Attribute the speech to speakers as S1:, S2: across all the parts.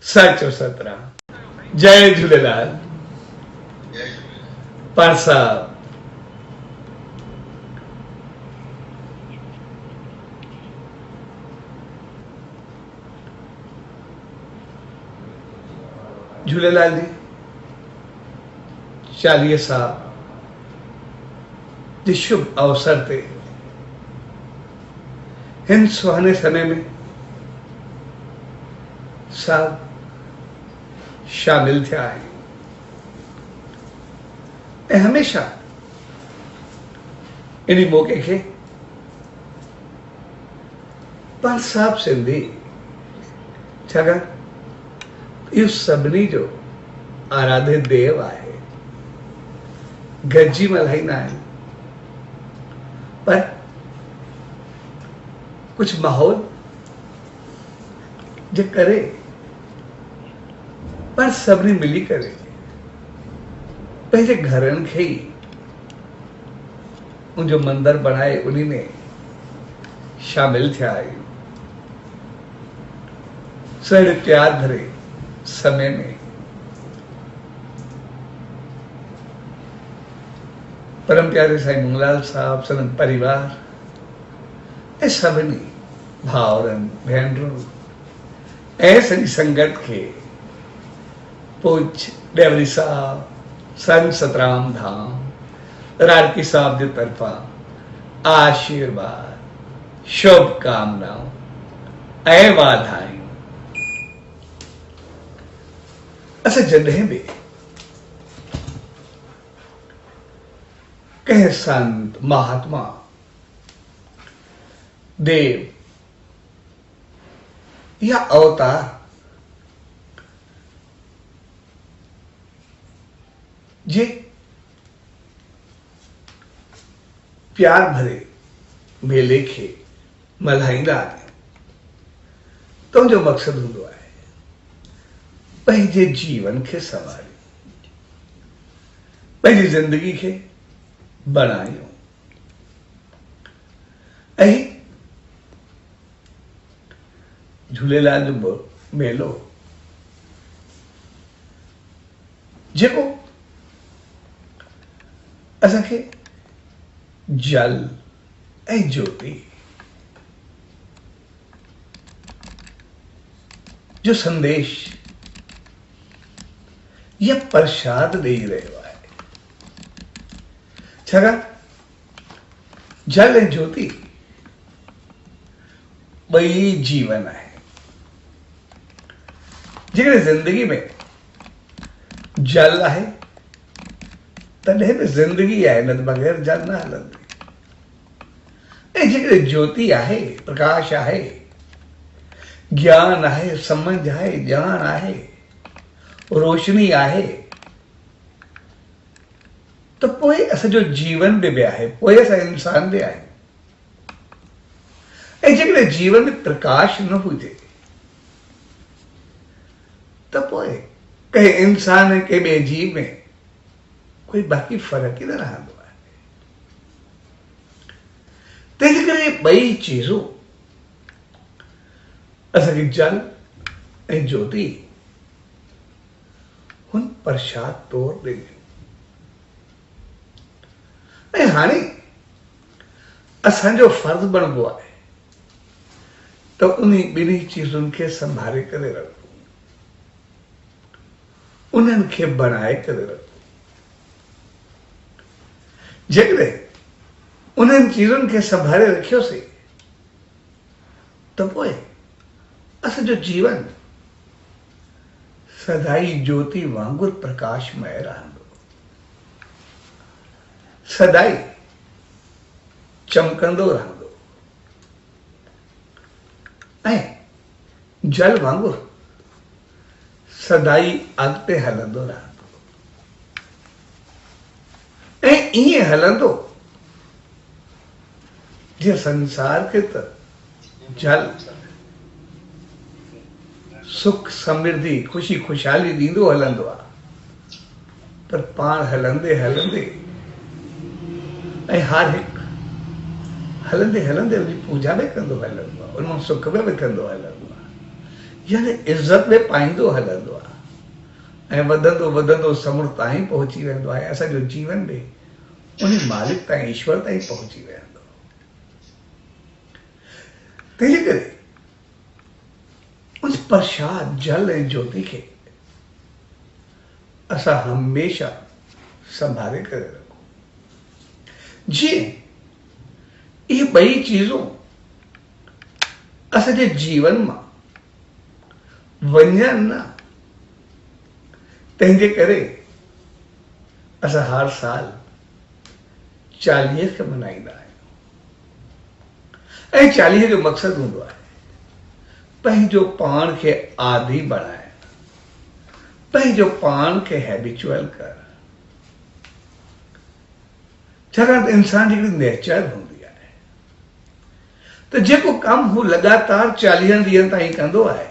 S1: सचो सतराम। जय झूलेलाल। पाण साहब झूलेलाल जी 40 साल जे शुभ अवसर ते हिन सुहाने समय में सब शामिल थिया आहिनि ऐं हमेशा इन मौक़े खे पाण साहब सिंधी छाकाणि इहो सभिनी जो आराधित देव आहे। गॾिजी मल्हाईंदा आहिनि पर कुझु माहौल जे करे पर सभिनी मिली करे पंहिंजे घरनि खे ई उनजो मंदरु बणाए उन्ही में शामिल थिया आहियूं। सुहिणे प्यार भरे समय में परम प्यारे साईं मूंगलाल साहब संदन परिवार ऐं सभिनी भाउरनि भेनरुनि ऐं सॼी संगत खे पूज्य डेवरी साहब संत सतराम धाम रारकी साहब जे तरफां आशीर्वाद शुभकामनाऊं ऐं वाधायूं। असां जॾहिं बि कंहिं संत महात्मा देव या अवतार जे प्यार भरे मेले खे मल्हाईंदा आहिनि त उनजो मक़सदु हूंदो आहे पंहिंजे जीवन खे संभालियूं, पंहिंजी ज़िंदगी खे बणायूं ऐं झूलेलाल जो मेलो जेको असांखे जल ऐं ज्योति जो संदेश या प्रसाद ॾेई रहियो आहे। छाकाणि जल ऐं ज्योति ॿई जीवन आहे। जेकॾहिं ज़िंदगी में जल आहे तॾहिं बि ज़िंदगी आहे, न त बग़ैर जल न हलंदी। ऐं जेकॾहिं ज्योति आहे, प्रकाश आहे, ज्ञान आहे, समझ आहे, ॼाण आहे, रोशनी आहे त पोइ असांजो जीवन बि आहे, पोइ असां इंसान बि आहियूं। ऐं जेकॾहिं जीवन में प्रकाश न हुजे त पोइ कंहिं इंसान के ॿिए जीव में कोई बाक़ी फ़र्क़ु ई न रहंदो आहे। तंहिंजे करे ॿई चीज़ूं असांखे जल ऐं ज्योति हुन प्रसाद तौर ॾिनियूं। ऐं हाणे असांजो फर्ज़ बणिबो आहे त उन ॿिन्ही चीज़ुनि खे संभाले करे रखूं, उन्हनि खे बणाए करे रखूं। जेकॾहिं उन्हनि चीज़ुनि खे संभाले रखियोसीं त पोइ असांजो जीवन सदाई ज्योति वांगुरु प्रकाशमय रहंदो, सदाई चमकंदो रहंदो ऐं जल वांगुरु सदाई अॻिते हलंदो रहंदो। ऐं ईअं हलंदो जीअं संसार खे त जल सुख समृद्धि खुशी खुशहाली ॾींदो हलंदो आहे, पर पाण हलंदे हलंदे ऐं हर हिकु हलंदे हलंदे उनजी पूजा बि कंदो हलंदो आहे, उनमां सुख बि विझंदो हलंदो आहे। यानी इज़त में पाईंदो हलंदो आहे ऐं वधंदो वधंदो समुंड ताईं पहुची वेंदो आहे। असांजो जीवन बि उन मालिक ताईं, ईश्वर ताईं पहुची वेंदो। तंहिंजे करे उन प्रसाद जल ऐं ज्योति खे असां हमेशा संभाले करे रखूं। जीअं इहे ॿई चीज़ूं असांजे जीवन मां वञनि न, तंहिंजे करे असां हर साल चालीहे खे मल्हाईंदा आहियूं ऐं चालीहे जो मक़सदु हूंदो आहे पंहिंजो पाण खे आदी बणाइण, पंहिंजो पाण खे हैबिचुअल कर। छाकाणि त इंसान जी हिकिड़ी नेचर हूंदी आहे त जेको कमु हू लगातार 40 ॾींहंनि ताईं कंदो आहे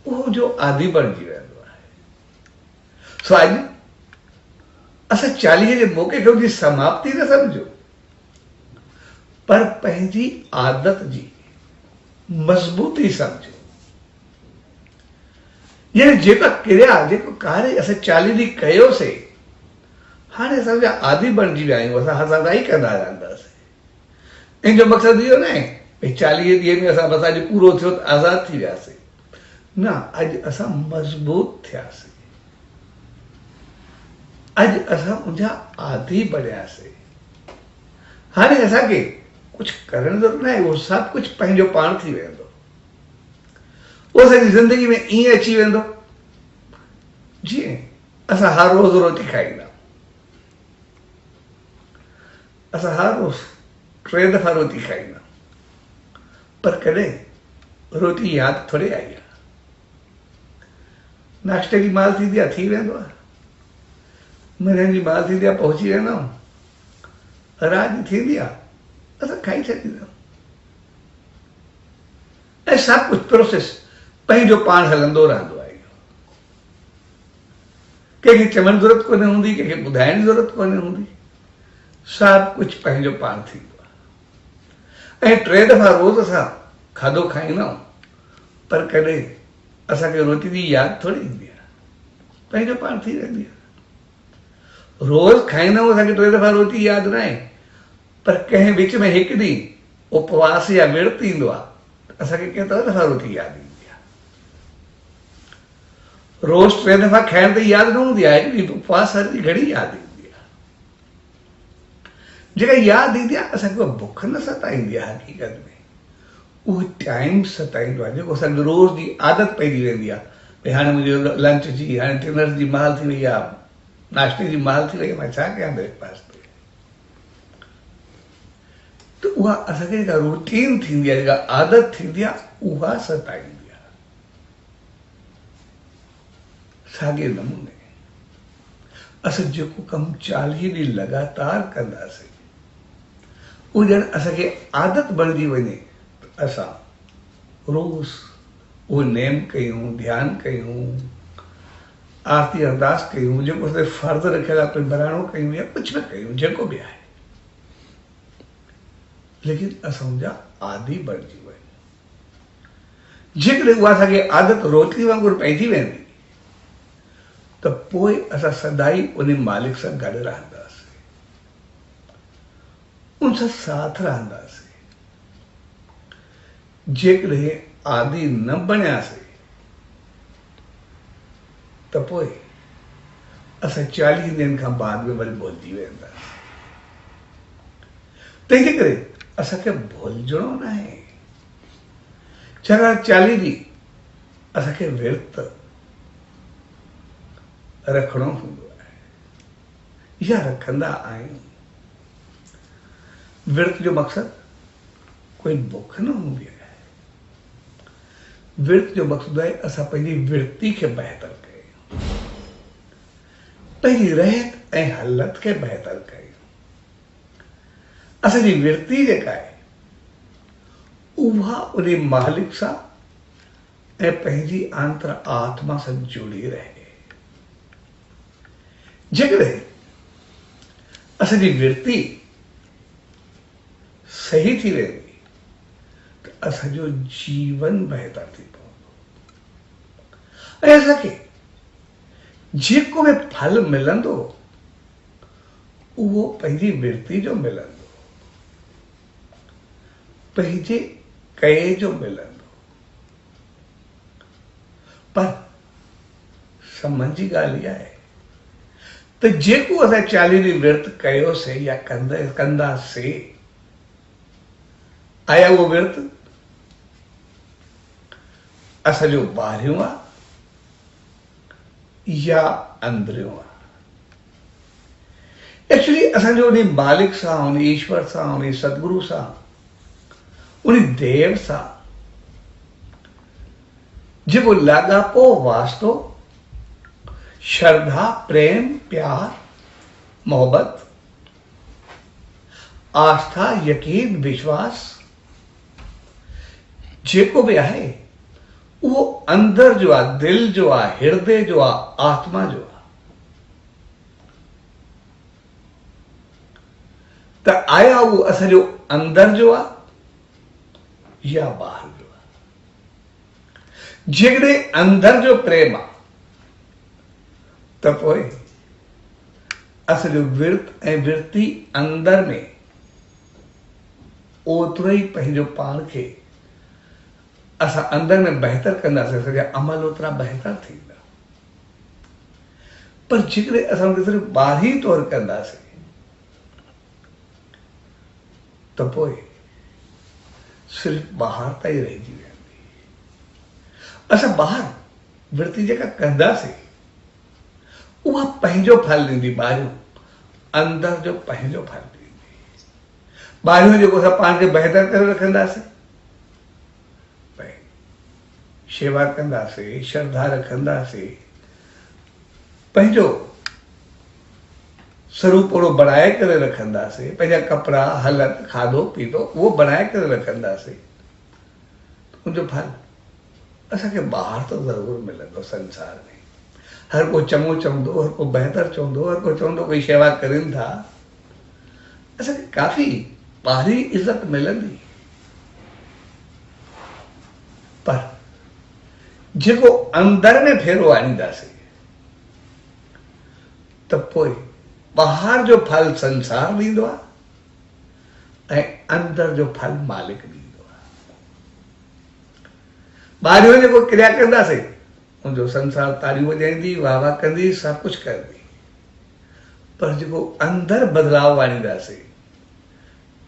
S1: उहो जो आदी बणिजी वेंदो आहे। सो अॼु असां 40 जे मौक़े खे उनजी समाप्ति न सम्झो, पर पंहिंजी आदत जी मज़बूती सम्झो। यानी जेका क्रिया, जेको कार्य असां 40 ॾींहं कयोसीं, हाणे असांजा आदी बणिजी विया आहियूं, असां हर साल ई कंदा रहंदासीं। इन जो मक़सदु इहो न आहे भई 40 ॾींहं में असां बसि अॼु पूरो थियो त आज़ादु थी वियासीं। न, अॼु असां मज़बूत थियासीं, अॼु असां उनजा आदी बणियासीं। हाणे असांखे कुझु करण ज़रूरत न आहे, उहो सभु कुझु पंहिंजो पाण थी वेंदो। उहो असांजी ज़िंदगी में ईअं अची वेंदो जीअं असां हर रोज़ रोटी खाईंदा, असां हर रोज़ 3 दफ़ा रोटी खाईंदा, पर कॾहिं रोटी यादि थोरी आई आहे। नाश्ते जी महिल थींदी आहे, थी वेंदो आहे। मंझंदि जी महिल थींदी आहे, पहुची वेंदा आहियूं। राति जी थींदी आहे, असां खाई छॾींदा आहियूं। ऐं सभु कुझु प्रोसेस पंहिंजो पाण हलंदो रहंदो आहे। कंहिंखे चवण जी ज़रूरत कोन्हे हूंदी, कंहिंखे ॿुधाइण जी ज़रूरत कोन्हे हूंदी, सभु कुझु पंहिंजो पाण थींदो आहे। ऐं 3 दफ़ा रोज़ असां खाधो खाईंदा आहियूं, पर कॾहिं असांखे रोटी जी यादि थोरी ईंदी आहे, पंहिंजो पाण थी वेंदी आहे। रोज़ खाईंदा आहियूं, असांखे 3 दफ़ा रोटी यादि न आहे, पर कंहिं विच में हिकु ॾींहुं उपवास या विर्त ईंदो आहे त असांखे केतिरा दफ़ा रोटी यादि ईंदी आहे। रोज़ 3 दफ़ा खाइण त यादि न हूंदी आहे, हिकु ॾींहुं उपवास हर घड़ी यादि ईंदी आहे। जेका यादि ईंदी आहे, असांखे उहा बुख न सताईंदी आहे। हक़ीक़त में उहो टाइम सताईंदो आहे, जेको असांखे रोज़ जी आदत पइजी वेंदी आहे। भई हाणे मुंहिंजो लंच जी, हाणे डिनर जी महिल थी वई आहे, नाश्ते जी महिल थी वई आहे, मां छा कयां ब्रेकफास्ट ते। त उहा असांखे जेका रूटीन थींदी आहे, जेका आदत थींदी आहे, उहा सताईंदी आहे। साॻिए नमूने असां जेको कमु 40 ॾींहं लगातार कंदासीं, उहो ॼण असांखे आदत बणिजी वञे त असां रोज़ उहो नेम कयूं, ध्यानु कयूं, आरती अरदास कयूं, जेको असां फर्ज़ रखियल आहे कोई बहिराणो कयूं या कुझु बि कयूं, जेको बि आहे, लेकिन असां उनजा आदी बणिजी वञूं। जेकॾहिं उहा असांखे आदत रोटली वांगुरु पइजी वेंदी त पोइ असां सदाई उन मालिक सां गॾु रहंदासीं, उन सां साथ रहंदासीं। जेकॾहिं आदी न बणियासीं त पोइ असां 40 ॾींहंनि खां बाद में वरी भुलिजी वेंदासीं। तंहिंजे करे असांखे भुलिजणो न आहे। छाकाणि 40 ॾींहं असांखे विर्त रखणो हूंदो आहे या रखंदा आहियूं। विर्त जो मक़सदु कोई बुख न हूंदी आहे। विर्त जो मक़सदु आहे असां पंहिंजी विर्ती खे बहितर कयूं, पंहिंजी रहत ऐं हालत खे बहितर कयूं। असांजी विर्ती जेका आहे उहा उन मालिक सां ऐं पंहिंजी अंतर आत्मा सां जुड़ी रहे। जेकॾहिं असांजी विर्ती सही थी वेंदी त असांजो जीवन बहितर थी पवंदो। ऐसा के जेको बि फल मिलंदो उहो पंहिंजी विरती जो मिलंदो, पंहिंजे कए जो मिलंदो। पर सम्झ जी ॻाल्हि इहा आहे त जेको असां 40 ॾींहं विर्त कयोसीं या कंदासीं, आया उहो विर्त असांजो ॿाहिरियों आहे या अंदरियों आहे। एक्चुअली असांजो उन मालिक सां, उन ईश्वर सां, उन सदगुरु सां, उन देव सां जेको लाॻापो वास्तो, श्रद्धा, प्रेम, प्यार, मोहब्बत, आस्था, यकीन, विश्वास जेको बि आहे उहो अंदर जो आहे, दिल जो आहे, हृदय जो आहे, आत्मा जो आहे। त आया उहो असांजो अंदर जो आहे या ॿाहिरि जो आहे। जेकॾहिं अंदर जो प्रेम आहे त पोइ असांजो विर्त ऐं विर्ती अंदर में ओतिरो ई पंहिंजो पाण खे असां अंदर में बहितर कंदासीं, असांजा अमल ओतिरा बहितर थींदा। पर जेकॾहिं असां उनखे सिर्फ़ु ॿाहिरी तौरु कंदासीं त पोइ सिर्फ़ु ॿाहिरि ताईं रहिजी वेंदी। असां ॿाहिरि विर्ती जेका कंदासीं उहा पंहिंजो फल ॾींदी, ॿाहिरियों अंदर जो पंहिंजो फल ॾींदी। ॿाहिरियों जेको असां पाण खे बहितर करे रखंदासीं, शेवा कंदासीं, श्रद्धा रखंदासीं, पंहिंजो स्वरूप ओड़ो बनाए करे रखंदासीं, पंहिंजा कपिड़ा, हलत, खाधो पीतो उहो बनाए करे रखंदासीं, उनजो फल असांखे ॿाहिरि तो ज़रूरु मिलंदो। संसार में हर को चङो चवंदो, हर को बहितर चवंदो, हर को चवंदो कोई शेवा कनि था, असांखे काफ़ी ॿाहिरी इज़त मिलंदी। पर जेको अंदर में फेरो आणींदासीं त पोइ ॿाहिरि जो फल संसार ॾींदो आहे ऐं अंदर जो फल मालिक ॾींदो आहे। ॿाहिरियों जेको क्रिया कंदासीं उनजो संसार ताड़ियूं वॼाईंदी, वाह वाह कंदी, सभु कुझु कंदी। पर जेको अंदर बदिलाव आणींदासीं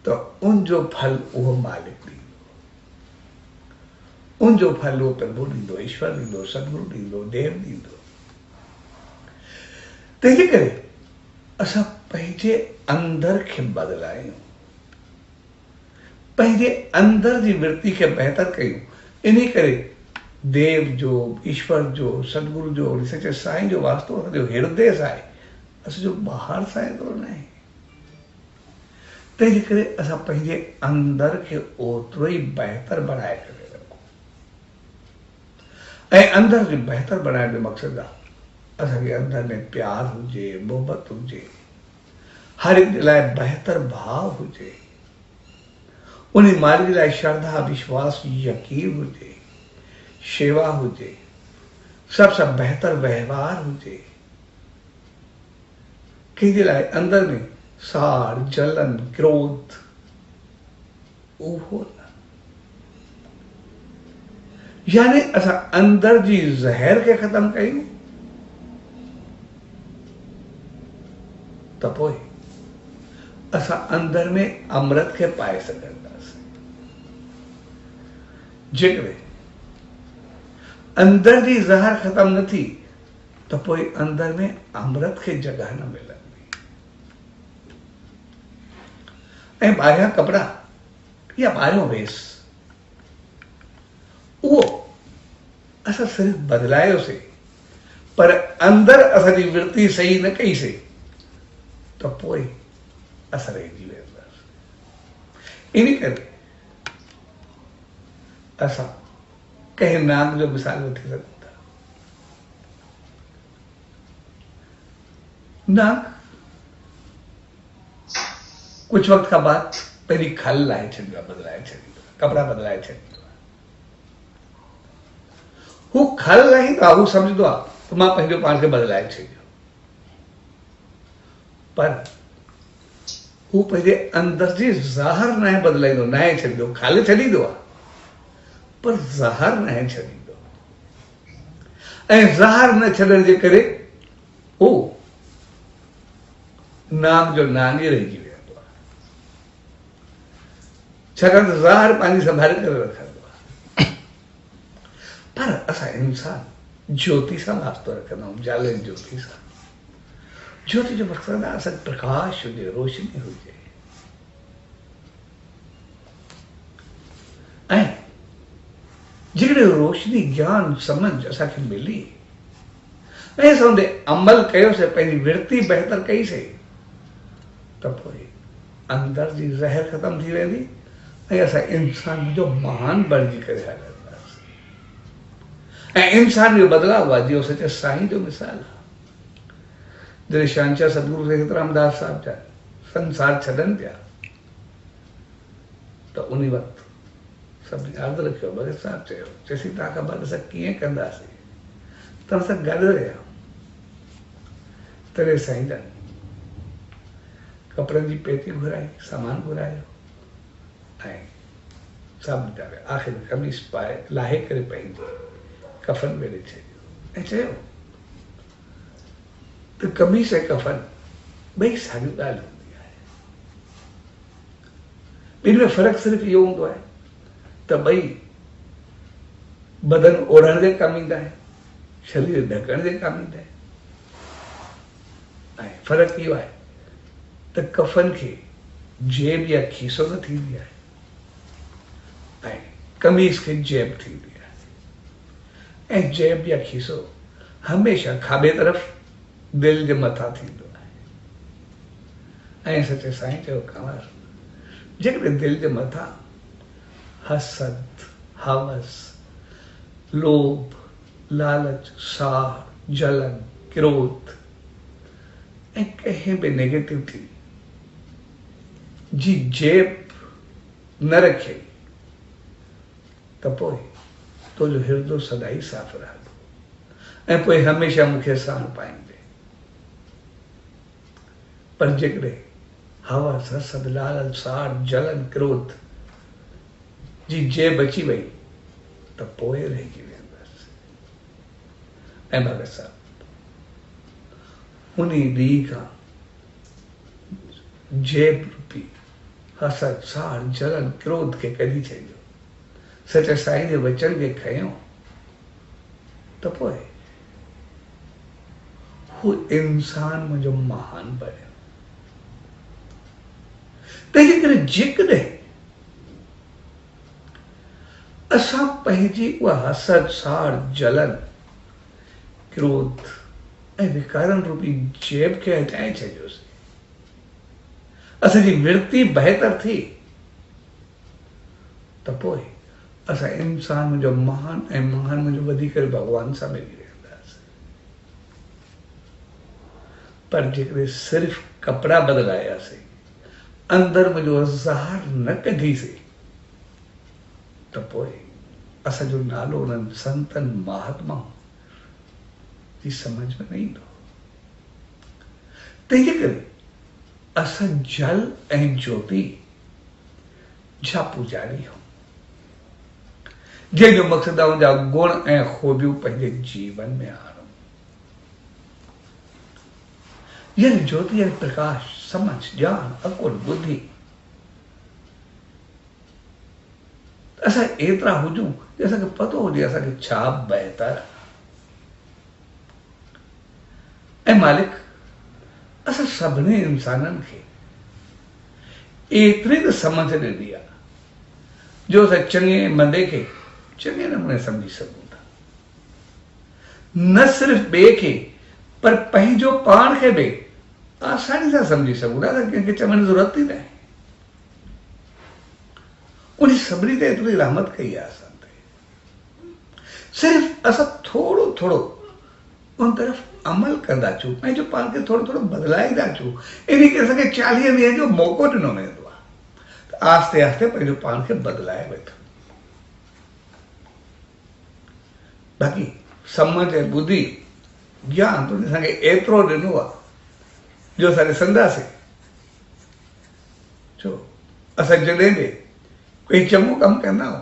S1: त उनजो फल उहो मालिक ॾींदो, उनजो फल उहो प्रभु ॾींदो, ईश्वर ॾींदो, सदगुरु ॾींदो, देव ॾींदो। तंहिंजे करे असां पंहिंजे अंदर खे बदिलायूं, पंहिंजे अंदर जी वृत्ति खे बहितर कयूं। इन करे देव जो, ईश्वर जो, सदगुरु जो, सचे साईं जो वास्तो असांजो हृदय सां आहे, असांजो ॿाहिरि सां एतिरो न आहे। तंहिंजे करे असां पंहिंजे अंदर खे ओतिरो ई बहितर बनाए करे रखूं। ऐं अंदर खे बहितर बनाइण जो मक़सदु आहे असांखे अंदर में प्यार हुजे, मोहबत हुजे, हर हिक लाइ बहितर भाव हुजे, उन मालिक लाइ श्रद्धा, विश्वास, यकीन हुजे, शेवा हुजे, सब सां बहितर व्यवहार हुजे। कंहिंजे लाइ अंदर में साड़, जलन, क्रोध उहो न। यानी असां अंदर जी ज़हर खे ख़तम कयूं त पोइ असां अंदर में अमृत खे पाए सघंदासीं। जेकॾहिं अंदर जी ज़हर ख़तम न थी त पोइ अंदर में अमृत खे जॻह न मिलंदी। ऐं ॿाहिरियां कपिड़ा या ॿाहिरियों वेस उहो असां सिर्फ़ु बदिलायोसीं, पर अंदर असांजी वृत्ति सही न कईसीं त पोइ असां रहिजी वेंदासीं। इन करे असां कंहिं नाग जो मिसाल वठी सघूं था। नाग कुछ वक्त खां बाद पहिरीं खल लाहे छॾींदो आहे, बदिलाए छॾींदो आहे, कपिड़ा बदिलाए छॾींदो आहे। हू खल नहीं था, हू समझदो आहे त मां पंहिंजो पाण खे बदिलाए छॾियो, पर हू पंहिंजे अंदर जी ज़ाहिर न आहे बदिलाईंदो, न आहे छॾींदो, खल छॾींदो आहे पर ज़ाहिर न आहे छॾींदो, ऐं ज़ाहिर न छॾण जे करे हू नाम जो नांग ई रहिजी वेंदो आहे, छाकाणि त ज़ाहिर पंहिंजी संभाले करे रखंदो आहे। पर असां इंसान ज्योति सां नास्तो रखंदा आहियूं, ज़ाल जी ज्योति सां। ज्योति जो मक़सदु आहे असां प्रकाश हुजे, रोशनी हुजे, ऐं जेकॾहिं रोशनी ज्ञान समझ असांखे मिली ऐं असां उन अमल कयोसीं, पंहिंजी वृत्ति बहितर कईसीं, त पोइ अंदर जी ज़हर ख़तम थी वेंदी ऐं असां इंसान जो महान बणिजी करे हलंदासीं। ऐं इंसान जो बदिलाव आहे जीअं सचे साईं जो मिसाल आहे। जॾहिं शहंशाह सतगुरु सेठ रामदास साहिब जा संसार छॾनि पिया त उन वक़्तु सभिनी अर्ज़ु रखियो, भगत साहिब चयो, चयसीं तव्हां ख़बर असां कीअं कंदासीं, त असां गॾु रहिया। तॾहिं साईं जन कपिड़नि जी पेटी घुराई, सामान घुरायो ऐं सभु वीचारे आख़िर कमीज़ पाए लाहे करे पंहिंजी कफ़न में ॾेई छॾियो ऐं चयो त कमीज़ ऐं कफ़न ॿई साॻियूं ॻाल्हि हूंदी आहे, ॿिनि में फ़र्क़ु सिर्फ़ु इहो हूंदो आहे त ॿई बदन ओढ़ण जे कमु ईंदा आहिनि, शरीर ढकण जे कमु ईंदा आहिनि, ऐं फ़र्क़ु इहो आहे त कफ़न खे जेब या खीसो न थींदी आहे ऐं कमीज़ खे जेब थींदी आहे, ऐं जेब या खीसो हमेशह खाॿे तरफ़ दिलि जे मथां थींदो आहे। ऐं सचे साईं चयो, कंवर जेकॾहिं दिलि जे मथां हसद, हवस, लोभ, लालच, साड़, जलन, क्रोध ऐं कंहिं बि नेगेटिविटी जी जेब न रखे त पोइ तुंहिंजो हिर्दो सदाई साफ़ रहंदो ऐं पोइ हमेशह मूंखे साण पाईंदे। पर जेकॾहिं हवस, हसद, लालच, साड़, जलन, क्रोध जी जेब अची वई त पोइ रहिजी वेंदसि। ऐं भगत साहिब उन ॾींहं खां जेब रूपी हसद, साड़, जलन, क्रोध खे कढी छॾियो, सचे साईं जे वचन खे खयो त पोइ हू इंसान मुंहिंजो महान बणियो। तंहिंजे करे जेकॾहिं असां पंहिंजी उहा हसद, साड़, जलन, क्रोध ऐं विकारनि रूपी जेब खे हटाए छॾियोसीं, असांजी वृत्ति बहितर थी त पोइ असां इंसान मुंहिंजो महान ऐं महान मुंहिंजो वधी करे भॻवान सां मिली वेंदासीं। पर जेकॾहिं सिर्फ़ु कपिड़ा बदिलायासीं, अंदर मुंहिंजो ज़ाहिर न कढीसीं त पोइ असांजो नालो उन्हनि संतनि महात्माउनि जी समझ में न ईंदो। तंहिंजे करे असां जल ऐं ज्योति जा पुजारी आहियूं, जंहिंजो मक़सदु आहे उनजा गुण ऐं ख़ूबियूं पंहिंजे जीवन में आणूं। यानी ज्योति यानी प्रकाश, समझ, ज्ञान, अकुल, बुद्धि। असां एतिरा हुजूं कि असांखे पतो हुजे असांखे छा बहितर आहे। ऐं मालिक असां सभिनी इंसाननि खे एतिरी त समझ ॾिनी आहे जो असां चङे मंदे खे चङे नमूने सम्झी सघूं था। न सिर्फ़ु ॿिए खे पर पंहिंजो पाण खे बि आसानी सां सम्झी सघूं था, कंहिंखे चवण जी ज़रूरत ई न आहे। उन सभिनी ते एतिरी रहमत कई आहे असां ते, सिर्फ़ु असां थोरो थोरो उन तरफ़ अमल कंदा अचूं, पंहिंजो पाण खे थोरो थोरो बदिलाईंदा अचूं। इन खे असांखे 40 ॾींहं जो मौक़ो ॾिनो वेंदो आहे त आस्ते आस्ते पंहिंजो पाण खे बदिलाए वेठो। बाक़ी सम्झ ऐं ॿुधी ज्ञान तुंहिंजे असांखे एतिरो ॾिनो आहे जो असां ॾिसंदासीं। छो असां जॾहिं बि कोई चङो कमु कंदा आहियूं,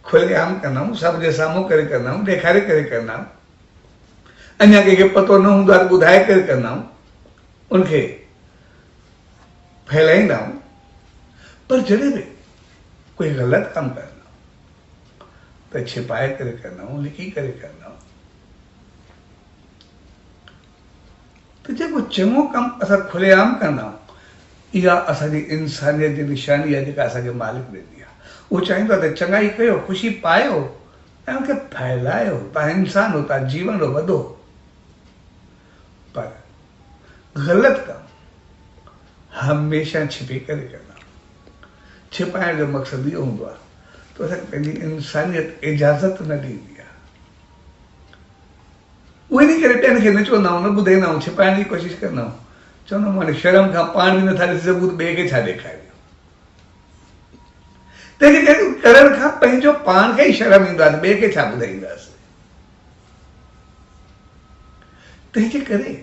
S1: खुलेआम कंदा आहियूं, सभ जे साम्हूं करे कंदा आहियूं, ॾेखारे करे कंदा आहियूं, अञा कंहिंखे पतो न हूंदो आहे त ॿुधाए करे कंदा आहियूं, उनखे फैलाईंदा आहियूं। पर जॾहिं बि कोई ग़लति कमु कंदा आहियूं त छिपाए करे कंदा आहियूं, लिकी करे कंदा आहियूं। त जेको चङो कमु असां खुलेआम कंदा आहियूं, इहा असांजी इंसानियत जी निशानी आहे जेका असांखे मालिक ॾिनी आहे। उहो चाहींदो आहे त चङाई कयो, ख़ुशी पायो ऐं उनखे फैलायो। तव्हां इंसान हो, तव्हां जीवन हो, वधो। पर ग़लति कमु हमेशह छिपी करे कंदा आहियूं। छिपाइण जो मक़सदु इहो हूंदो आहे त असांखे पंहिंजी इंसानियत इजाज़त न ॾींदी आहे। उहे इन करे ॿियनि खे न चवंदा आहियूं, न ॿुधाईंदा आहियूं, छिपाइण जी कोशिशि कंदा आहियूं। चवंदा आहियूं हाणे शर्म खां पाण बि नथा ॾिसी सघूं त ॿिए खे छा ॾेखारियूं। तंहिंजे करे करण खां पंहिंजो पाण खे ई शर्म ईंदो आहे त ॿिए खे छा ॿुधाईंदासीं। तंहिंजे करे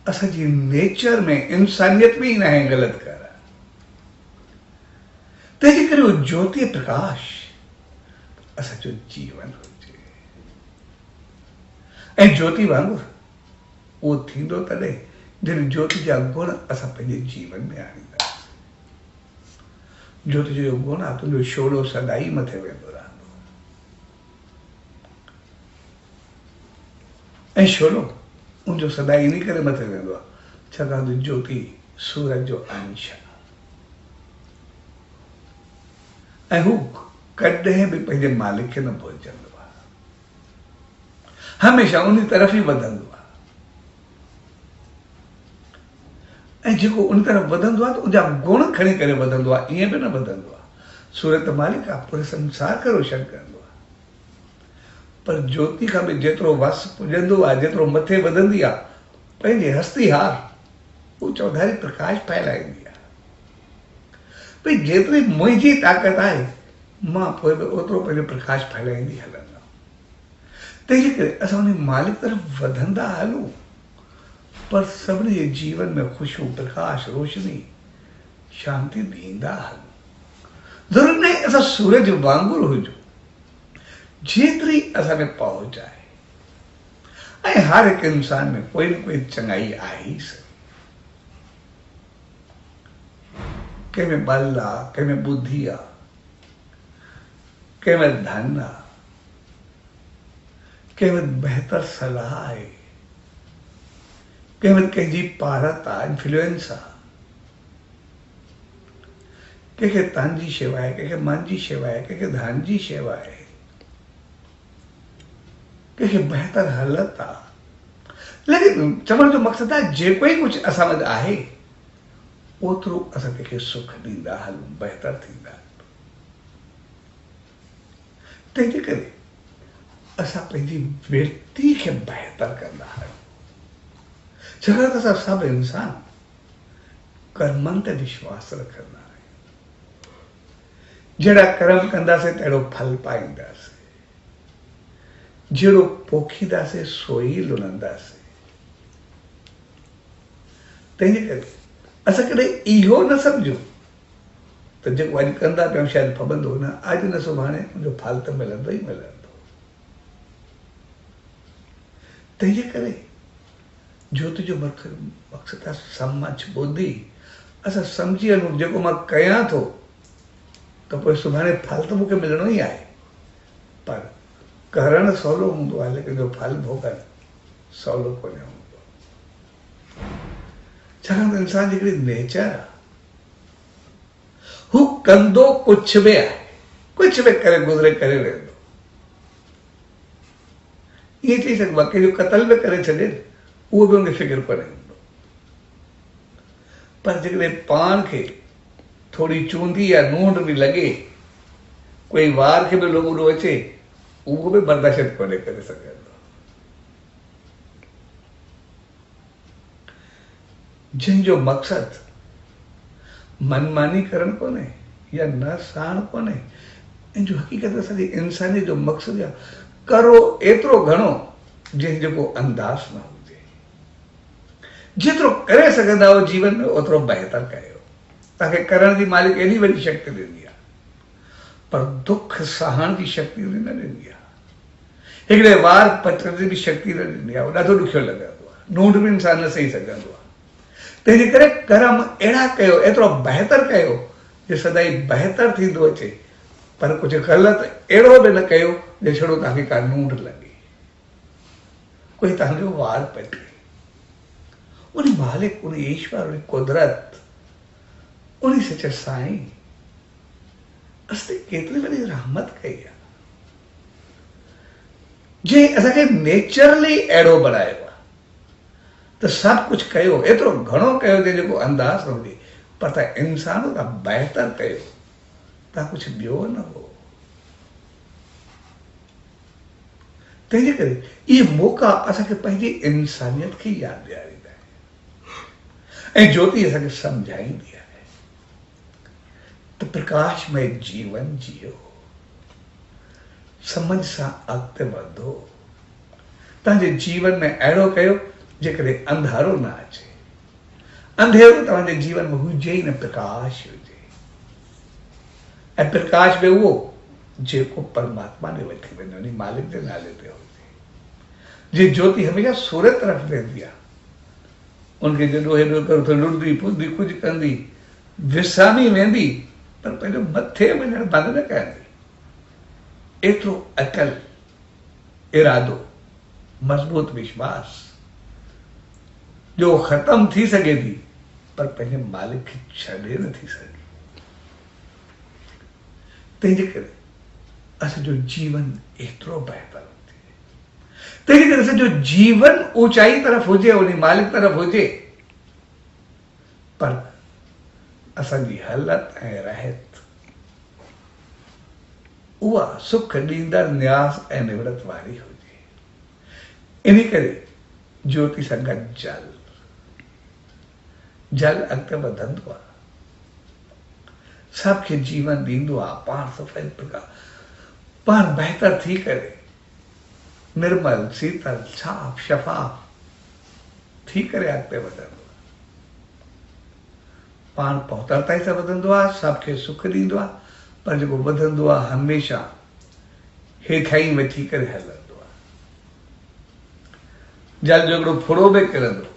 S1: असांजी नेचर में इंसानियत में ई न आहे ग़लति करणु। तंहिंजे करे उहो ज्योति प्रकाश असांजो जीवन हुजे। ऐं ज्योति वांगुरु उहो थींदो तॾहिं जॾहिं ज्योति जा गुण असां पंहिंजे जीवन में आणींदासीं। ज्योति जो गुण आहे तुंहिंजो शोलो सदाई मथे वेंदो रहंदो। ऐं शोलो उनजो सदाई इन करे मथे वेंदो आहे छाकाणि त ज्योति सूरज जो अंश आहे ऐं हू कॾहिं बि पंहिंजे मालिक खे न भुलिजंदो आहे, हमेशह उन तरफ़ ई वधंदो आहे। ऐं जेको उन तरफ़ वधंदो आहे त उनजा गुण खणी करे वधंदो आहे, ईअं बि न वधंदो आहे। सूरज त मालिक आहे, पूरे संसार खे रोशन कंदो आहे। पर ज्योति खां बि जेतिरो वस पुॼंदो आहे, जेतिरो मथे वधंदी आहे, पंहिंजे हस्ती हार हू चौधारी प्रकाश फैलाईंदी आहे। भई जेतिरी मुंहिंजी ताक़त आहे मां पोइ बि ओतिरो पंहिंजो प्रकाश फैलाईंदी हलंदुमि। तंहिंजे करे असां उन मालिक तरफ़ वधंदा हलूं, पर सभिनी जे जीवन में ख़ुशबू, प्रकाश, रोशनी, शांति ॾींदा हलूं। ज़रूरत न आहे असां सूरज वांगुरु हुजूं, जेतिरी असां में पहुच आहे। ऐं हर हिकु इंसान में कोई न कोई चङाई आहे ई सही। कंहिंमें बल आहे, कंहिंमें बुद्धि आहे, कंहिंमें धन आहे, कंहिंमें बहितर सलाह आहे, कंहिंमें कंहिंजी पारत आहे, इन्फ्लुएंस आहे, कंहिंखे तन जी शेवा आहे, कंहिंखे मन जी शेवा आहे, कंहिंखे धन जी शेवा आहे, कंहिंखे बहितर हालत आहे। लेकिन चवण जो मक़सदु आहे जेको ई कुझु असां वटि आहे ओतिरो असां कंहिंखे सुख ॾींदा हलूं, बहितर थींदा हलूं। तंहिंजे करे असां पंहिंजी व्यक्ति खे बहितर कंदा आहियूं। छाकाणि त असां सभु इंसान कर्मनि ते विश्वास रखंदा आहियूं। जहिड़ा कर्म कंदासीं तहिड़ो फल पाईंदासीं, जहिड़ो पोखींदासीं सो ई लुणंदासीं। तंहिंजे करे असां कॾहिं इहो न सम्झूं त जेको अॼु कंदा पिया आहियूं शायदि फबंदो न, अॼु न सुभाणे उनजो फल त मिलंदो ई मिलंदो। तंहिंजे करे ज्योति जो मक़सदु आहे सम्झ, ॿुधी। असां सम्झी हलूं जेको मां कयां थो त पोइ सुभाणे फल त मूंखे मिलणो ई आहे। पर करणु सवलो हूंदो आहे, लेकिन जो फल भोगणु सवलो कोन्हे हूंदो। छाकाणि त इंसान जी हिकिड़ी नेचर आहे, हू कंदो कुझु बि आहे, कुझु बि करे गुज़रे करे वेंदो। ईअं चई सघिबो आहे कंहिंजो क़तल बि करे छॾे, उहो बि हुनखे फिक्र कोन्हे हूंदो। पर जेकॾहिं पाण खे थोरी चूंदी या नूंढ बि लॻे, कोई वार खे बि लोॻो अचे, उहो बि बर्दाश्त कोन्हे करे सघंदो। जंहिंजो मक़सदु मनमानी करणु कोन्हे या न साण कोन्हे, ऐं जो हक़ीक़त असांजी इंसानी जो मक़सदु आहे करो एतिरो घणो जंहिंजो अंदाज़ न हुजे। जेतिरो करे सघंदा हो जीवन में ओतिरो बहितर कयो। तव्हांखे करण जी मालिक एॾी वॾी शक्ति ॾिनी आहे, पर दुख सहण जी शक्ति उन न ॾिनी आहे। हिकिड़े वार पचण जी बि शक्ति न ॾिनी आहे। उहो ॾाढो ॾुखियो लॻंदो आहे, नूंढ बि इंसानु न सही सघंदो आहे। तंहिंजे करे कर्म अहिड़ा कयो, एतिरो बहितर कयो जो सदाईं बहितर थींदो अचे, पर कुझु ग़लति अहिड़ो बि न कयो जो छड़ो तव्हांखे का नूंढ लॻे, कोई तव्हांजो वार पचे। उन मालिक, उन ईश्वर, उन कुदरत, उन सचे साईं असां केतिरी वॾी रहमत कई आहे, जे असांखे नेचरली अहिड़ो बनायो आहे। त सभु कुझु कयो, एतिरो घणो कयो जंहिंजो को अंदाज़ न हुजे, पर तव्हां इंसान खां बहितर कयो, तव्हां कुझु ॿियो न हो। तंहिंजे करे इहे मौक़ा असांखे पंहिंजी इंसानियत खे यादि ॾियारींदा आहिनि ऐं ज्योति असांखे सम्झाईंदी आहे त प्रकाशमय जीवन जियो, समझ सां अॻिते वधो। तव्हांजे जीवन में अहिड़ो कयो जेकॾहिं अंधारो न अचे। अंधेरो तव्हांजे जीवन में हुजे ई न, प्रकाश हुजे। ऐं प्रकाश में उहो जेको परमात्मा ॾे वठी वञे, उन मालिक जे नाले ते हुजे। जे ज्योति हमेशह सूर्य तरफ़ वेंदी आहे, उनखे जॾो हेॾो करो त लुड़ंदी फुलंदी, कुझु कंदी, विसामी वेंदी, पर पंहिंजो मथे वञणु बंदि न कंदी। एतिरो अकल, इरादो, मज़बूत विश्वास जो ख़तम थी सघे थी, पर पंहिंजे मालिक खे छॾे नथी सघे। तंहिंजे करे असांजो जीवन एतिरो बहितर थिए, तंहिंजे करे असांजो जीवन ऊंचाई तरफ़ हुजे, उन मालिक तरफ़ हुजे, पर असांजी हालत ऐं रहत उहा सुख ॾींदड़, न्यास ऐं निवृत वारी हुजे। इन करे ज्योति सां गॾु जल अॻिते वधंदो आहे, सबखे जीवन ॾींदो आहे, पाण सफ़ाई प्रकाश, पाण बहितर थी करे निर्मल, शीतल, साफ़, शफ़ाफ थी करे अॻिते वधंदो आहे। पाण पहुतरताई सां वधंदो आहे, सबखे सुख ॾींदो आहे, पर जेको वधंदो आहे हमेशह हेठाई वेठी करे हलंदो आहे। जल जो हिकिड़ो फुड़ो बि किरंदो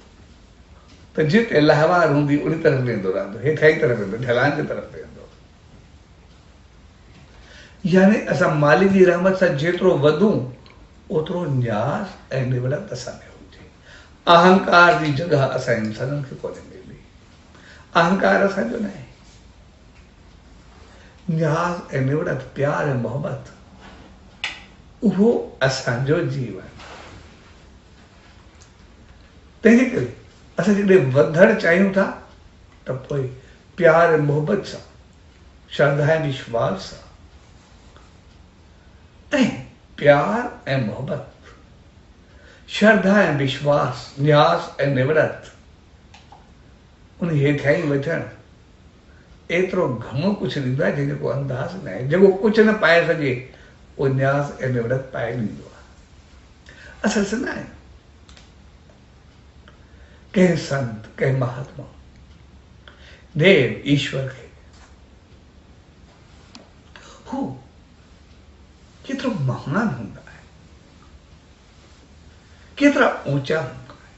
S1: त जिते लहवार हूंदी उन तरफ़ वेंदो रहंदो, हेठाई तरफ़ वेंदो, ढलान जे तरफ़ वेंदो। यानी असां मालिक जी रहमत सां जेतिरो वधूं ओतिरो न्यास ऐं निवड़त असां में हुजे। अहंकार जी जॻह असां इंसाननि खे कोन्हे मिली। अहंकार असांजो न आहे। न्यास ऐं निवड़त, प्यार ऐं मोहबत, उहो असांजो जीवन। तंहिंजे करे असां जॾहिं वधणु चाहियूं था त पोइ प्यार ऐं मोहबत सां, श्रद्धा ऐं विश्वास सां, ऐं प्यार ऐं मोहबत, श्रद्धा ऐं विश्वास, न्यास ऐं निवड़त, उन हेठाई वठणु एतिरो घणो कुझु ॾींदो आहे जंहिंजो को अंदाज़ न आहे। जेको कुझु न पाए सघे उहो न्यास ऐं निवड़त पाए ॾींदो आहे। असां ॾिसंदा आहियूं कंहिं संत, कंहिं महात्मा, देव, ईश्वर खे हू केतिरो महान हूंदा आहे, केतिरा ऊंचा हूंदा आहे,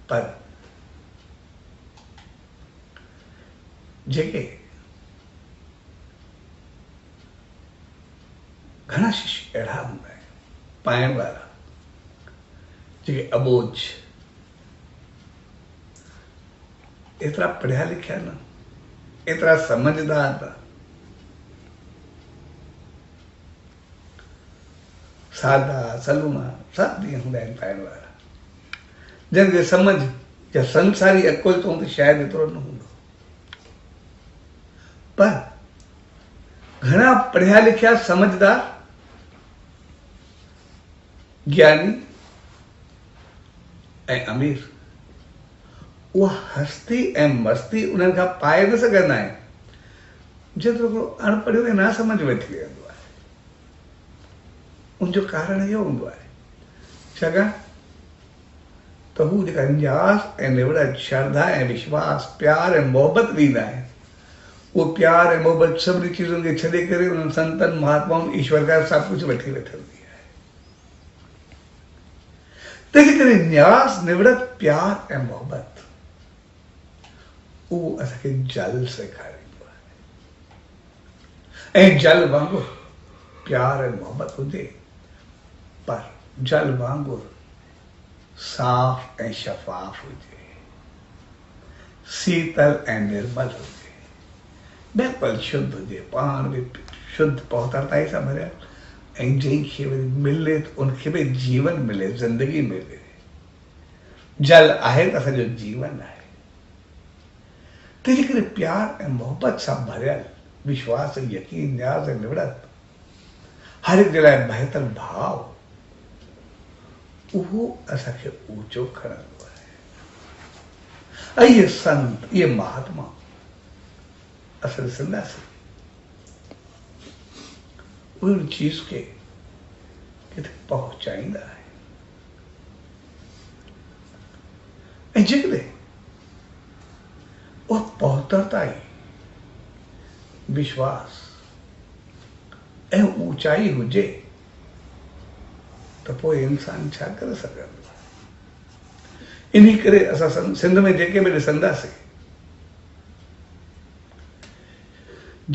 S1: पर जेके घणा शिष्य अहिड़ा हूंदा आहिनि पाइण वारा, जेके अबोझ, एतिरा पढ़िया लिखिया न, एतिरा समझदार न, सादा सलूना सभु ॾींहं हूंदा आहिनि पाइण वारा, जंहिंखे समझ या संसारी अकुल चऊं त शायदि एतिरो न हूंदो। पर घणा पढ़िया लिखिया, समझदार, ज्ञानी ऐं अमीर, उहा हस्ती ऐं मस्ती उन्हनि खां पाए न सघंदा आहिनि जेतिरो को अणपढ़ियो ऐं ना समझ वेठी वेंदो आहे। उनजो कारण इहो हूंदो आहे छाकाणि त हू जेका न्यास ऐं निवड़त श्रद्धा ऐं विश्वास प्यार ऐं मोहबत ॾींदा आहिनि उहो प्यार ऐं मोहबत सभिनी चीज़ुनि खे छॾे करे उन्हनि संतनि महात्माउनि ईश्वर खां सभु कुझु वठी वेठलंदी आहे। तंहिंजे करे न्यास निवड़त प्यार ऐं मोहबत उहो असांखे जल सेखारींदो आहे ऐं जल वांगुरु प्यार ऐं मोहबत हुजे पर जल वांगुरु साफ़ ऐं शफ़ाफ हुजे शीतल ऐं निर्मल हुजे बिल्कुलु शुद्ध हुजे पाण बि शुद्ध पवित्रताई सां भरियल ऐं जंहिंखे वरी मिले त उनखे बि जीवन मिले ज़िंदगी मिले। जल आहे त असांजो जीवन आहे। तंहिंजे करे प्यार ऐं मोहबत सां भरियल विश्वास यकीन न्याज़ ऐं निवड़त हर हिक जे लाइ बहितर भाव उहो असांखे ऊंचो खणंदो आहे। ऐं इहे संत इहे महात्मा असां ॾिसंदासीं उन चीज़ खे किथे पहुचाईंदा आहिनि ऐं जेकॾहिं उहा पहुतरताई विश्वास ऐं ऊंचाई हुजे त पोइ इंसान छा करे सघंदो आहे। इन करे असां सिंध में जेके बि ॾिसंदासीं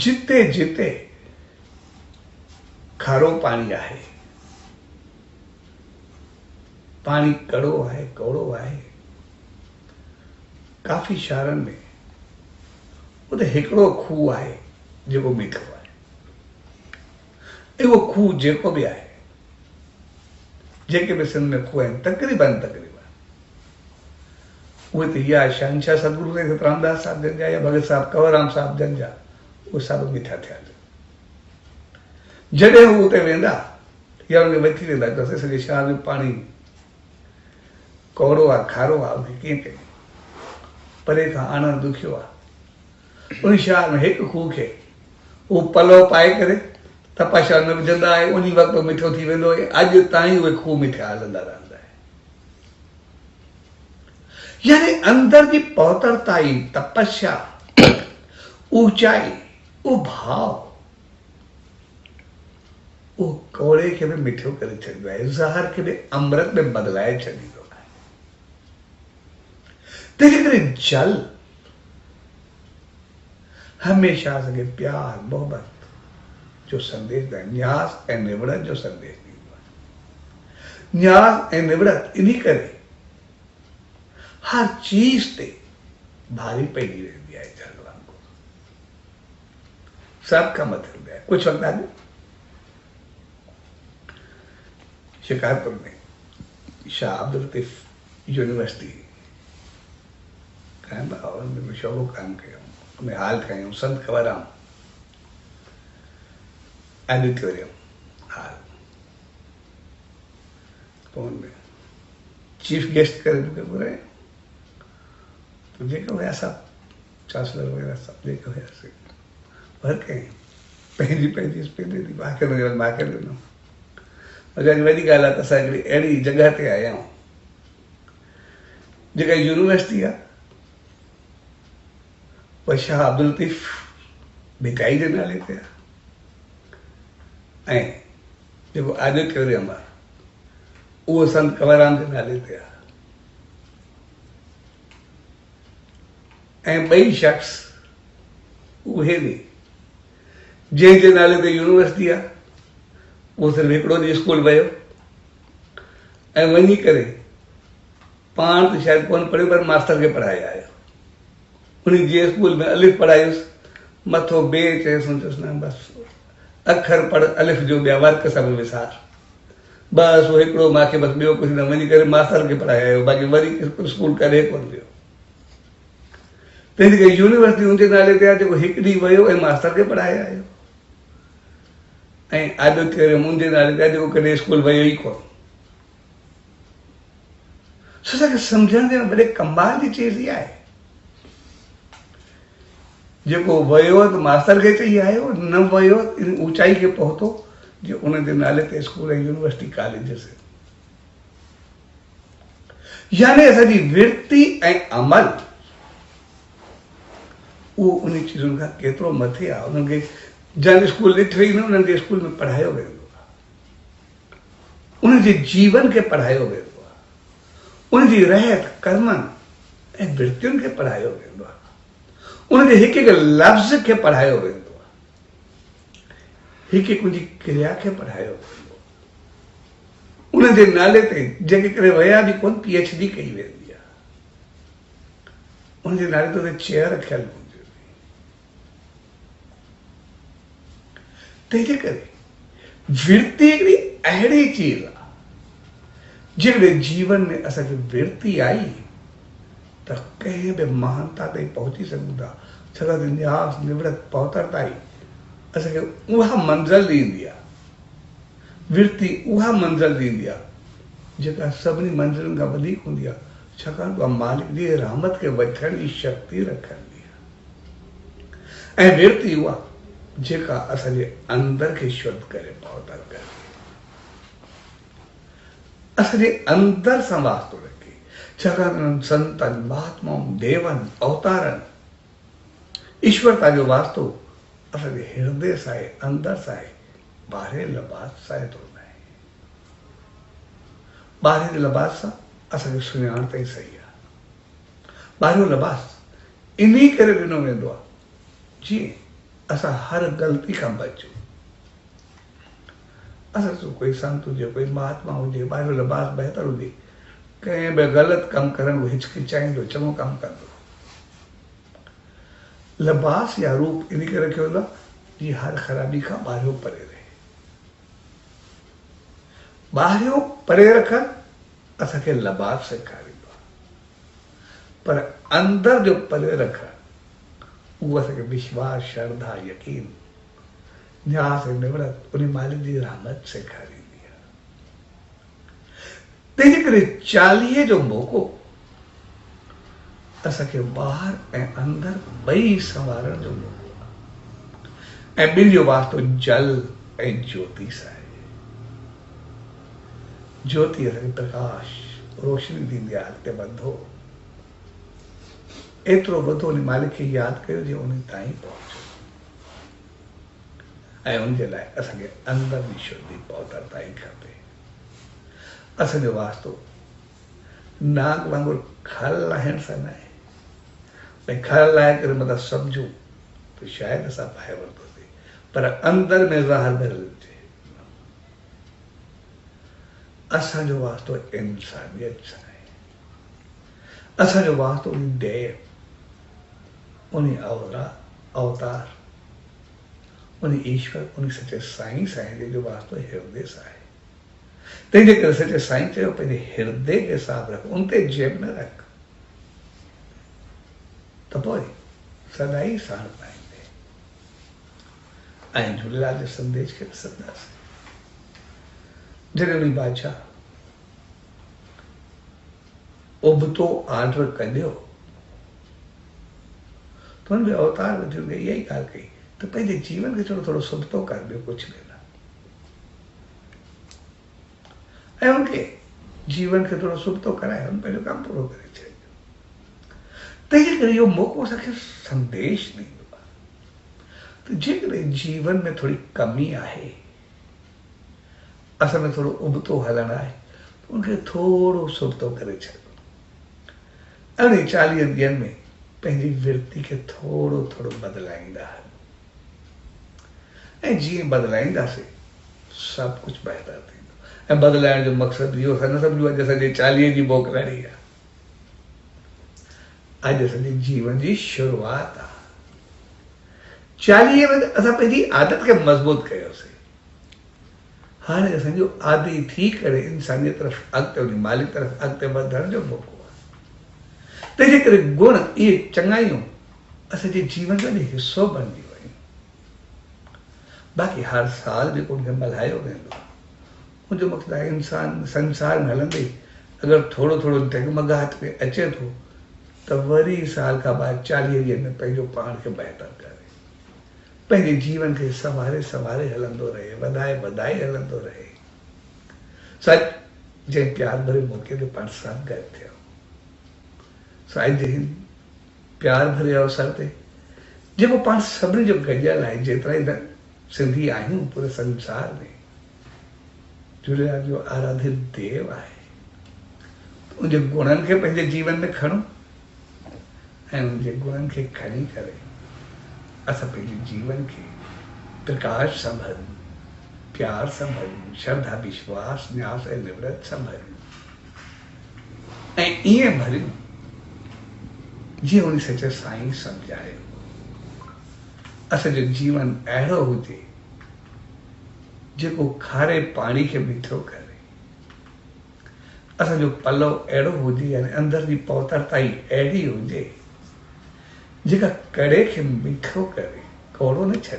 S1: जिते जिते खारो पाणी आहे पाणी कड़ो आहे कौड़ो आहे काफ़ी शहरनि में उते हिकिड़ो खूह आहे जेको मीठो आहे ऐं उहो खूह जेको बि आहे जेके बि सिंध में खूह आहिनि तक़रीबन उहे त या शहनशाह सतगुरु साईं रामदास साहिब जन जा या भगत साहिब कंवरराम साहिब जन जा उहे सभु मीठा थिया जॾहिं हू उते वेंदा या उनखे वठी वेंदा त सॼे शहर जो पाणी कौड़ो आहे खारो आहे उनखे कीअं कयूं परे खां आणणु ॾुखियो आहे। उन शहर में हिकु खूह खे उहो पलव पाए करे तपाशा में विझंदा आहे उन वक़्तु मिठो थी वेंदो आहे। अॼु ताईं उहे खूह मिठा हलंदा रहंदा आहिनि। यानी अंदर जी पवित्रताई तपस्या ऊंचाई उहो भाव उहो कौड़े खे बि मिठो करे छॾींदो आहे ज़हर खे बि अमृत में बदिलाए छॾींदो आहे। तंहिंजे करे जल हमेशह असांखे प्यार मोहबत जो संदेश ॾींदो आहे न्यास ऐं निवड़त जो संदेश ॾींदो आहे। न्यास ऐं निवड़त इन करे हर चीज ते भारी पइजी रहंदी आहे जल वांगुरु सभ खां मथे हूंदी आहे। कुझु वक़्तु अॻु शिकारपुर में शाह अब्दुल लतीफ़ यूनिवर्सिटी कायम और उनमें शोभो कायम कयूं उनमें हाल ठाहियूं संत कंवरराम ऑडिटोरियम हाल पोइ उनमें चीफ गेस्ट करे मूंखे घुराए तो जेके हुया सभु चांसलर वग़ैरह सभु जेके हुयासीं हर कंहिं पंहिंजी पंहिंजी स्पीड ॾिनी मूंखे ॾिनो अॼु वॾी ॻाल्हि आहे त असां हिकिड़ी अहिड़ी जॻह ते आया आहियूं जेका यूनिवर्सिटी आहे उहा शाह अब्दुल लतीफ़ भिकाई जे नाले ते आहे ऐं जेको ऑडिटोरियम आहे उहो संत कंवरराम जे नाले ते आहे ऐं ॿई शख़्स उहे बि जंहिंजे नाले ते यूनिवर्सिटी आहे उहो सिर्फ़ु हिकिड़ो ॾींहुं स्कूल वियो ऐं वञी करे पाण त शायदि कोन पढ़ियो पर मास्तर खे पढ़ाए आयो उन जे स्कूल में अलिफ पढ़ायुसि मथो ॿे चयुसि चयोसि न बसि अखर पढ़ अलिफ जो ॿिया वर्क सभु विसार बसि उहो हिकिड़ो मूंखे बसि ॿियो कुझु न वञी करे मास्तर खे पढ़ाए आयो बाक़ी वरी स्कूल करे कोन वियो। तंहिंजे करे यूनिवर्सिटी हुनजे नाले ते आहे जेको हिकु ॾींहुं वियो ऐं मास्तर खे पढ़ाए आयो ऐं ऑडिटोरियम मुंहिंजे नाले ते आहे जेको कॾहिं स्कूल वियो ई कोन। सो असांखे सम्झण जे वॾे कमाल जी चीज़ इहा आहे जेको वियो त मास्तर खे चई आयो न वियो ऊंचाई खे पहुतो जो उन जे नाले ते स्कूल ऐं यूनिवर्सिटी कॉलेज से यानी असांजी विरती ऐं अमल उहो उन चीज़ुनि खां केतिरो मथे आहे। उन्हनि खे जंहिं स्कूल ॾिठो ई न, उन्हनि खे स्कूल में पढ़ायो वेंदो आहे, उन्हनि जे जीवन खे पढ़ायो वेंदो आहे, उनजी रहत कर्मनि ऐं विरतियुनि खे पढ़ायो वेंदो आहे, उनजे हिकु हिकु लफ़्ज़ खे पढ़ायो वेंदो आहे, हिकु हिकु उनजी क्रिया खे पढ़ायो वेंदो आहे। उन जे नाले ते जंहिंखे करे वया बि कोन PhD कई वेंदी आहे, उनजे नाले ते चेयर रखियल हूंदी। तंहिंजे करे विरती हिकिड़ी अहिड़ी चीज़ आहे जेकॾहिं जीवन में असांखे विरती आई त कंहिं बि महानता ताईं पहुची सघूं था। छाकाणि त न्यास निवृत पहुतर ताईं असांखे उहा मंज़िल ॾींदी आहे। विरती उहा मंज़िल ॾींदी आहे जेका सभिनी मंज़िलुनि खां वधीक हूंदी आहे, छाकाणि त उहा मालिक जी रहमत खे वठण जी शक्ति रखंदी आहे। ऐं विरती उहा जेका असांजे अंदर खे शुद्ध करे पहुतर करे असांजे अंदर सां वास्तो रखे। छाकाणि उन्हनि संतनि, महात्माउनि, देवनि, अवतारनि ईश्वरता जो वास्तो असांजे हृदय सां आहे, अंदर सां आहे, ॿाहिरे लिबास सां एतिरो न आहे। ॿाहिरे लिबास सां असांखे सुञाण ताईं सही आहे। ॿाहिरियों लिबास इन्ही करे ॾिनो वेंदो आहे जीअं असां हर ग़लती खां बचूं। असां कोई संत हुजे, कोई महात्मा हुजे, ॿाहिरियों लिबास बहितर हुजे, कंहिं बि ग़लति कमु करण में हिचकिचाईंदो, चङो कमु कंदो। लिबास या रूप इन करे रखियो वेंदो आहे जीअं हर ख़राबी खां ॿाहिरियों परे रहे। ॿाहिरियों परे रखणु असांखे लिबास सेखारींदो आहे, पर अंदर जो परे रखणु उहो असांखे विश्वास, श्रद्धा, यकीन, न्यास ऐं निवृत उन मालिक जी रहमत सेखारींदी आहे। तंहिंजे करे 40 जो मौक़ो असांखे ॿाहिरि ऐं अंदरि ॿई संवारण जो मौक़ो आहे। ऐं ॿिनि जो वास्तो जल ऐं ज्योति सां आहे। ज्योति असांखे प्रकाश, रोशनी ॾींदी आहे, अॻिते वधो, एतिरो वधो उन मालिक खे यादि कयो जीअं उन ताईं पहुचो। ऐं उनजे लाइ असांखे अंदर जी शुद्धि पहुतर ताईं खपे। असांजो वास्तो नाग वांगुरु खल लाहिण सां न आहे। भई खल लाहे करे मतिलबु सम्झूं त शायदि असां पाए वरितोसीं, पर अंदर में ज़हर भरियल हुजे। असांजो वास्तो इंसानियत सां आहे। असांजो वास्तो उन देव, उन अवतार, उन ईश्वर, उन सचे साईं सां आहे जंहिंजो वास्तो हृदय सां आहे। तंहिंजे करे सचे साईं चयो पंहिंजे हृदय खे साफ़ रख, उन ते जेब न रख, त पोइ सदाई साण पाईंदे। ऐं झूलेलाल जे संदेश खे ॾिसंदासीं। जॾहिं उन बादशाह उबतो आर्डर कढियो त हुन जो अवतार वठी हुनखे इहा ई ॻाल्हि कई त पंहिंजे जीवन खे थोरो थोरो सुबतो कर, ॿियो कुझु बि न। ऐं हुनखे जीवन खे थोरो सुबतो कराए हुन पंहिंजो कमु पूरो करे छॾियो। तंहिंजे करे इहो मौक़ो असांखे संदेश ॾींदो आहे त जेकॾहिं जीवन में थोरी कमी आहे, असां में थोरो उबतो हलणु आहे, त उनखे थोरो सुबतो करे छॾियो। ऐं उन 40 ॾींहंनि में पंहिंजी विरती खे थोरो थोरो बदिलाईंदा। ऐं जीअं बदिलाईंदासीं सभु कुझु बहितर थींदो। ऐं बदिलाइण जो मक़सदु इहो असां न सम्झो अॼु असांजे 40 जी मोकिलणी आहे। अॼु असांजे जीवन जी शुरूआत आहे। 40 में असां पंहिंजी आदत खे मज़बूत कयोसीं। हाणे असांजो आदि थी करे इंसानियत तरफ़ अॻिते उन मालिक तरफ़ अॻिते वधण जो मौक़ो आहे। तंहिंजे करे गुण इहे चङायूं असांजे जीवन जो हिसो बणिजी वियूं। बाक़ी हर साल जेको उनखे मल्हायो वेंदो, मुंहिंजो मक़सदु आहे इंसान संसार में हलंदे अगरि थोरो थोरो डगमगाहट में अचे थो त वरी साल खां बाद 40 ॾींहनि में पंहिंजो पाण खे बहितर करे। पंहिंजे जीवन खे संवारे संवारे हलंदो रहे, वधाए वधाए हलंदो रहे। सच जंहिं प्यार भरे मौक़े ते पाण सां गॾु थियो, साईं जंहिं प्यार भरे अवसर ते जेको पाण सभिनी जो गॾियल आहे, जेतिरा ई सिंधी आहियूं पूरे संसार में, झूलेलाल जो आराधित देव आहे। उनजे गुणनि खे पंहिंजे जीवन में खणो ऐं उनजे गुणनि खे खणी करे असां पंहिंजे जीवन खे प्रकाश सां भरियूं, प्यार सां भरियूं, श्रद्धा विश्वास न्यास ऐं निवृत सां भरियूं ऐं ईअं भरियूं जीअं उन सचे साईं सम्झायो। असांजो जीवन अहिड़ो हुजे जेको खारे पाणी खे मिठो करे, असांजो पलव अहिड़ो हुजे यानी अंदर जी पवित्रताई अहिड़ी हुजे जेका कड़े खे मिठो करे, कौड़ो न छॾे।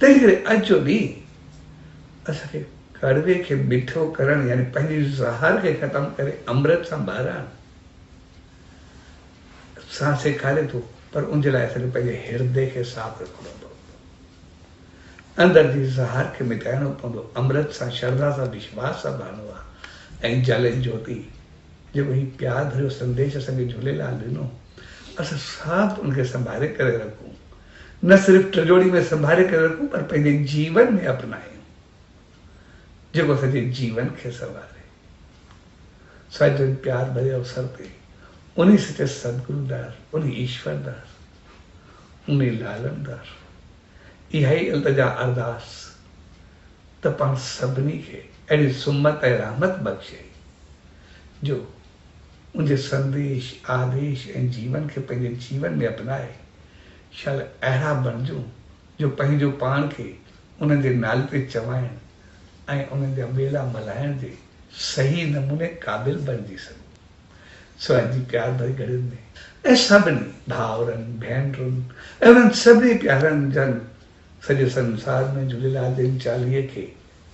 S1: तंहिं करे अॼु जो ॾींहुं असांखे कड़वे खे मिठो करणु यानी पंहिंजी ज़हर खे ख़तमु करे अमृत सां भरणु सां सेखारे थो, पर उनजे लाइ असांखे पंहिंजे हृदय खे साफ़ रखिणो पवंदो, अंदर जी ज़हर खे मिटाइणो पवंदो, अमृत सां श्रद्धा सां विश्वास सां भरणो आहे। ऐं जल ज्योति जेको ही प्यार भरियो संदेश असांखे झूलेलाल ॾिनो, असां सभु उनखे संभाले करे रखूं, न सिर्फ़ु टिजोड़ी में संभाले करे रखूं पर पंहिंजे जीवन में अपनायूं, जेको असांजे जीवन खे संभाले। सॼो प्यार भरे अवसर ते उन सचे सदगुरुदार, उन ईश्वरदार, उन लालनदार इहा ई इल्तिजा अरदास त पाण सभिनी खे अहिड़ी सुमत ऐं रहमत बख़्शे जो उनजे संदेश आदेश ऐं जीवन खे पंहिंजे जीवन में अपनाए शायदि अहिड़ा बणिजूं जो पंहिंजो पाण खे उन्हनि जे नाले ते चवाइण ऐं उन्हनि जा मेला मल्हाइण जे सही नमूने क़ाबिल बणिजी सघूं। सो अॼु जी प्यार भरी घड़ियुनि में ऐं सभिनी भाउरनि भेनरुनि ऐं उन्हनि सभिनी प्यारनि जन सॼे संसार में झूलेलाल जे चालीहे खे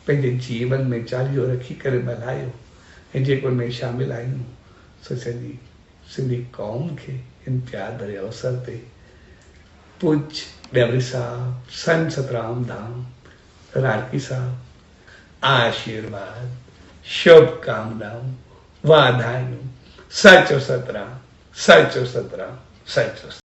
S1: पंहिंजे जीवन में चालीहो रखी करे मल्हायो ऐं जेको उन में शामिल आहियूं सो सॼी सिंधी क़ौम खे इन प्यार भरे अवसर ते पूज्य डेवरी साहब, संत सतराम धाम, रारकी साहब आशीर्वाद, शुभकामनाऊं, वाधायूं, सचो सतराम, सचो सतराम, सचो।